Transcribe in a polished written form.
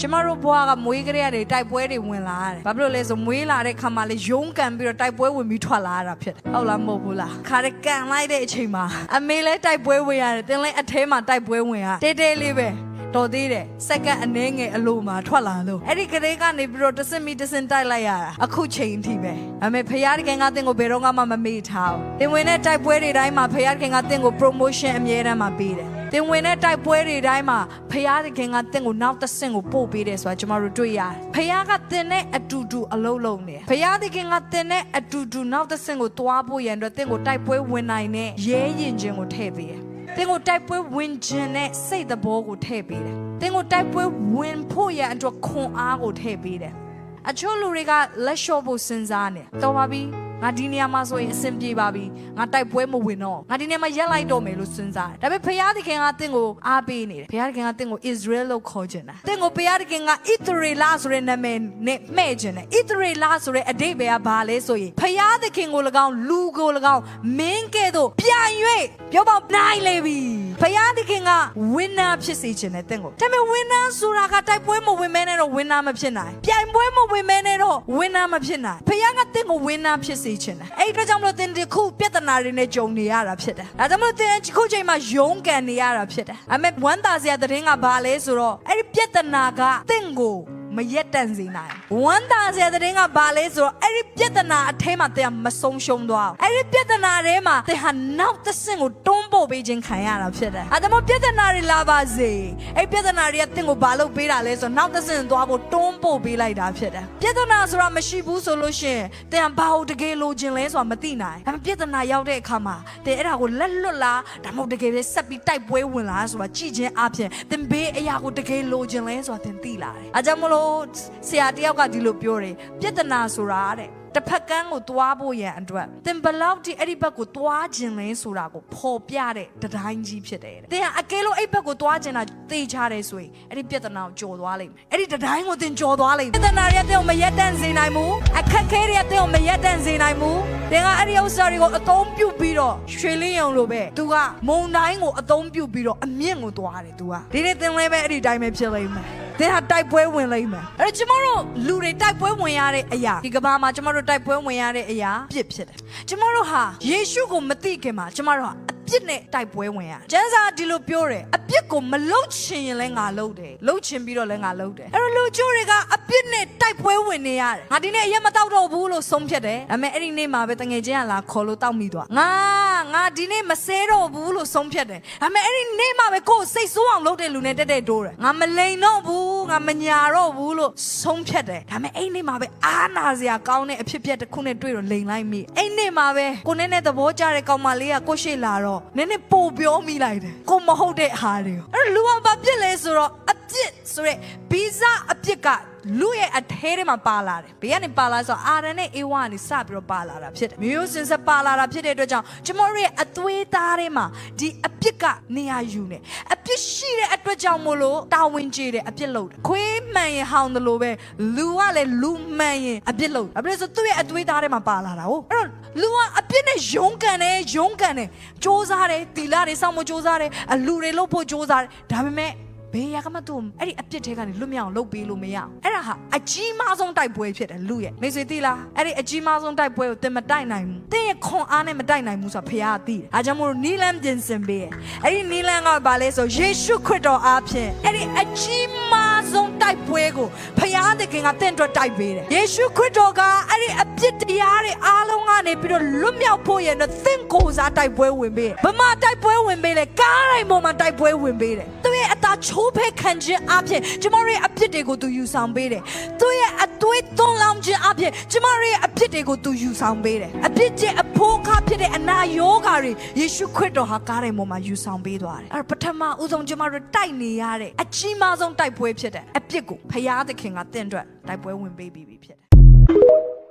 ကျမတို့ဘွားကမွေးကလေးကနေတိုက်ပွဲတွေဝင်လာတယ်ဘာဖြစ်လို့လဲဆိုမွေးလာတဲ့ခါမှလေရုံးကန်ပြီးတော့တိုက်ပွဲဝင်ပြီးထွက်လာတာဖြစ်တယ်ဟုတ်လားမဟုတ်ဘူးလားခါရကန်လိုက်တဲ့အချိန်မှာအမေလည်းတိုက်ပွဲဝင်ရတယ်တင်းလည်းအထဲမှာတိုက်ပွဲဝင်ရတဲတဲလေးပဲတော်သေးတယ်စက္ကန့်အနည်းငယ်အလိုမှာထွက်လာလို့အဲ့ဒီကလေးကနေပြီးတော့တစင်မီတစင်တိုက်လိုက်ရတာအခုချိန်ထိပဲအမေဖယားတခင်ကတင်းကိုဘယ်တော့မှမမေ့ထားဘူးတင်းဝင်တဲ့တိုက်ပွဲတွေတိုင်းမှာဖယားတခင်ကတင်းကို promotion အမြဲတမ်းမှာပေးတယ်တင်ဝင်တဲ့တိုက်ပွဲတွေတိုင်းမှာဖယားတခင်ကတင့်ကိုနောက်တစ်ဆင့်ကိုပို့ပေးတယ်ဆိုတာကျွန်တော်တို့တွေ့ရတယ်ဖယားကတင်နဲ့အတူတူအလုံးလုံးနေဖယားတခင်ကတင်နဲ့အတူတူနောက်တစ်ဆင့်ကိုတွားဖို့ရန်အတွက်တင့်ကိုတိုက်ပွဲဝင်နိုင်တဲ့ရဲရင်ချင်းကိုထည့်ပေးတယ်တင်ကိုတိုက်ပွဲဝင်ခြင်းနဲ့စိတ်သဘောကိုထည့်ပေးတယ်တင်ကိုတိုက်ပွဲဝင်ဖို့ရန်အတွက်ခွန်အားကိုထည့်ပေးတယ်အချို့လူတွေကလက်လျှော့ဖို့စဉ်းစားနေတော်ပါပြီငါဒီနေရာမှာဆိုရင်အဆင်ပြေပါပြီငါတိုက်ပွဲမဝင်တော့ငါဒီနေရာမှာရက်လိုက်တော့မယ်လို့စဉ်းစားတယ်ဒါပေမဲ့ဖယားသခင်ကတင့်ကိုအားပေးနေတယ်ဖယားသခင်ကတင့်ကို Israel လို့ခေါ်ချင်တာတင့်ကိုဖယားသခင်က Israel ဆိုတဲ့နာမည်နဲ့မှဲ့ချင်တယ် Israel ဆိုတဲ့အဓိပ္ပာယ်ကဘာလဲဆိုရင်ဖယားသခင်ကို၎င်းလူကို၎င်းမင်းကဲ့သို့ပြန်၍ပြောပေါနိုင်လေပြီဖယားသခင်က winner ဖြစ်စေချင်တယ်တင့်ကိုဒါပေမဲ့ winner ဆိုတာကတိုက်ပွဲမဝင်မဲနဲ့တော့ winner မဖြစ်နိုင်ပြိုင်ပွဲမဝင်မဲနဲ့တော့ winner မဖြစ်နိုင်ဖယားကတင့်ကို winner ဖြစ်စေချင်တယ်အဲ့အတွက်ကြောင့်မလို့တင်ဒီခုပြဿနာတွေနဲ့ကြုံနေရတာဖြစ်တယ်ဒါကြောင့်မလို့တင်ခုချိန်မှာယုံကန်နေရတာဖြစ်တယ်အမေဝမ်းသာစရာသတင်းကဘာလဲဆိုတော့အဲ့ဒီပြဿနာကတင့်ကိုမရက်တန့်စေနိုင်ဝမ်းသာစရာသတင်းကဘာလဲဆိုတော့အဲ့ဒီပြဿနာအထဲမှာတင်မဆုံးရှုံးသွားအဲ့ဒီပြဿနာထဲမှာတင်ဟာနောက်တစ်ဆင့်ကိုတွန်းပို့ပေးခြင်းခံရတာဖြစ်တယ်ဒါကြောင့်ပြဿနာတွေလာပါစေအဲ့ပြဿနာတွေကတင်ကိုဘာလို့ပေးတာလဲဆိုတော့နောက်တစ်ဆင့်သွားဖို့တွန်းပို့ပေးလိုက်တာဖြစ်တယ်ပြဿနာဆိုတာမရှိဘူးဆိုလို့ရှိရင်တင်ဘာလို့တကယ်လိုချင်လဲဆိုတာမသိနိုင်ဒါပေမဲ့ပြဿနာရောက်တဲ့အခါမှာတင်အဲ့ဒါကိုလက်လွတ်လားဒါမှမဟုတ်တကယ်ပဲဆက်ပြီးတိုက်ပွဲဝင်လားဆိုတာကြည့်ခြင်းအပြင်တင်ဘေးအရာကိုတကယ်လိုချင်လဲဆိုတာတင်သိလာတယ်ဒါကြောင့်မလို့ဆရာတယောက်ကဒီလိုပြောတယ်ပြဿနာဆိုတာတဲ့တစ်ဖက်ကန်းကိုတွားဖို့ရန်အတွက်သင်ဘလောက်ဒီအဲ့ဒီဘက်ကိုတွားခြင်းလဲဆိုတာကိုပေါ်ပြတဲ့တတိုင်းကြီးဖြစ်တယ်တဲ့သင်ကအကယ်လို့အဲ့ဘက်ကိုတွားခြင်းတာသိချတယ်ဆိုရင်အဲ့ဒီပြဿနာကိုကြော်သွားလိမ့်မယ်အဲ့ဒီတတိုင်းကိုသင်ကြော်သွားလိမ့်မယ်ပြဿနာတွေကသင်ကိုမရက်တန့်စေနိုင်ဘူးအခက်ခဲတွေကသင်ကိုမရက်တန့်စေနိုင်ဘူးသင်ကအဲ့ဒီဥစ္စာတွေကိုအသုံးပြုပြီးတော့ရွှေလင်းရုံလိုပဲသူကမုံတိုင်းကိုအသုံးပြုပြီးတော့အမြင့်ကိုတွားတယ်သူကဒီနေ့သင်လည်းပဲအဲ့ဒီတိုင်းပဲဖြစ်လိမ့်မယ်သင်ဟာတိုက်ပွဲဝင်လိမ့်မယ်အဲ့တော့ကျမတို့လူတွေတိုက်ပွဲဝင်ရတဲ့အရာဒီကဘာမှာကျမတို့တိုက်ပွဲဝင်ရတဲ့အရာပြစ်ဖြစ်တယ်ကျမတို့ဟာယေရှုကိုမသိခင်မှာကျမတို့ဟာအပြစ်နဲ့တိုက်ပွဲဝင်ရတယ်ကျမ်းစာဒီလိုပြောတယ်အပြစ်ကိုမလုပ်ချင်ရင်လည်းငါလုပ်တယ်လုပ်ချင်ပြီးတော့လည်းငါလုပ်တယ်အဲ့တော့လူချို့တွေကအပြစ်နဲ့တိုက်ပွဲဝင်နေရတယ်ငါဒီနေ့အရက်မတောက်တော့ဘူးလို့ဆုံးဖြတ်တယ်ဒါပေမဲ့အဲ့ဒီနေ့မှာပဲတငယ်ချင်းကလာခေါ်လို့တောက်မိသွားငါဒီနေ့မဆဲတော့ဘူးလို့ဆုံးဖြတ်တယ်ဒါပေမဲ့အဲ့ဒီနေ့မှာပဲကိုယ်စိတ်ဆိုးအောင်လုပ်တဲ့လူနဲ့တက်တက်တိုးတယ်ငါမလိန်တော့ဘူးငါမညာတော့ဘူးလို့ဆုံးဖြတ်တယ်ဒါပေမဲ့အဲ့နေ့မှာပဲအားနာစရာကောင်းတဲ့အဖြစ်အပျက်တစ်ခုနဲ့တွေ့တော့လိန်လိုက်မိအဲ့နေ့မှာပဲကိုနဲ့သဘောကျတဲ့ကောင်မလေးကကိုရှိလာတော့နည်းနည်းပို့ပြောမိလိုက်တယ်ကိုမဟုတ်တဲ့ဟာတွေကိုအဲ့လူကဘာပြစ်လဲဆိုတော့အပြစ်ဆိုရဲဗီဇအပြစ်ကလူရဲ့အထဲထဲမှာပါလာတယ်ဘေးကနေပါလာဆိုအာရန်နဲ့အေဝါကနေစပြီးတော့ပါလာတာဖြစ်တယ်မျိုးစင်ဆက်ပါလာတာဖြစ်တဲ့အတွက်ကြောင့်ကျမတို့ရဲ့အသွေးသားထဲမှာဒီအပြစ်ကနေရာယူနေအပြစ်ရှိတဲ့အတွက်ကြောင့်မို့လို့တာဝန်ကျေတယ်အပြစ်လုပ်တယ်ခွေးမှန်ရင်ဟောင်းတယ်လို့ပဲလူကလည်းလူမှန်ရင်အပြစ်လုပ်တယ်ဘာဖြစ်လို့ဆိုသူ့ရဲ့အသွေးသားထဲမှာပါလာတာဟုတ်အဲ့တော့လူကအပြစ်နဲ့ရုန်းကန်တယ်စ조사တယ်တီလာတွေစောင့်မစ조사တယ်အလူတွေလုပ်ဖို့စ조사တယ်ဒါပေမဲ့ဘေးရကမတူအဲ့ဒီအပြစ်ထဲကနေလွတ်မြောက်လုပ်ပေးလို့မရအောင်အဲ့ဒါဟာအကြီးမားဆုံးတိုက်ပွဲဖြစ်တယ်လူရဲ့မိတ်ဆွေသိလားအဲ့ဒီအကြီးမားဆုံးတိုက်ပွဲကိုသင်မတိုက်နိုင်ဘူးသင်ရဲ့ခွန်အားနဲ့မတိုက်နိုင်ဘူးဆိုတာဖခင်ကသိတယ်အားကြောင့်မို့နီလန်ပြင်ဆင်ပေးရဲ့အဲ့ဒီနီလန်ကဘာလဲဆိုယေရှုခရစ်တော်အားဖြင့်အဲ့ဒီအကြီးမားဆုံးတိုက်ပွဲကိုဖခင်သခင်ကသင်အတွက်တိုက်ပေးတယ်ယေရှုခရစ်တော်ကအဲ့ဒီအပြစ်တရားတွေအားလုံးကနေပြီးတော့လွတ်မြောက်ဖို့ရတဲ့သင်ကိုယ်စားတိုက်ပွဲဝင်ပေးတယ်ဗမာတိုက်ပွဲဝင်ပေးတယ်ကားရိုင်ပေါ်မှာတိုက်ပွဲဝင်ပေးတယ်သူရဲ့အသားချိုးဖဲခံခြင်းအပြင်ကျမတို့ရဲ့အပြစ်တွေကိုသူယူဆောင်ပေးတယ်သူရဲ့အသွေးသွန်းလောင်းခြင်းအပြင်ကျမတို့ရဲ့အပြစ်တွေကိုသူယူဆောင်ပေးတယ်အပြစ်ကျအဖိုးခါဖြစ်တဲ့အနာရောဂါတွေယေရှုခရစ်တော်ဟာကားတိုင်းပေါ်မှာယူဆောင်ပေးသွားတယ်အဲ့ပထမဦးဆုံးကျမတို့တိုက်နေရတဲ့အကြီးမားဆုံးတိုက်ပွဲဖြစ်တဲ့အပြစ်ကိုဖခင်သခင်ကတင့်အတွက်တိုက်ပွဲဝင်ပေးပြီးဖြစ်တယ်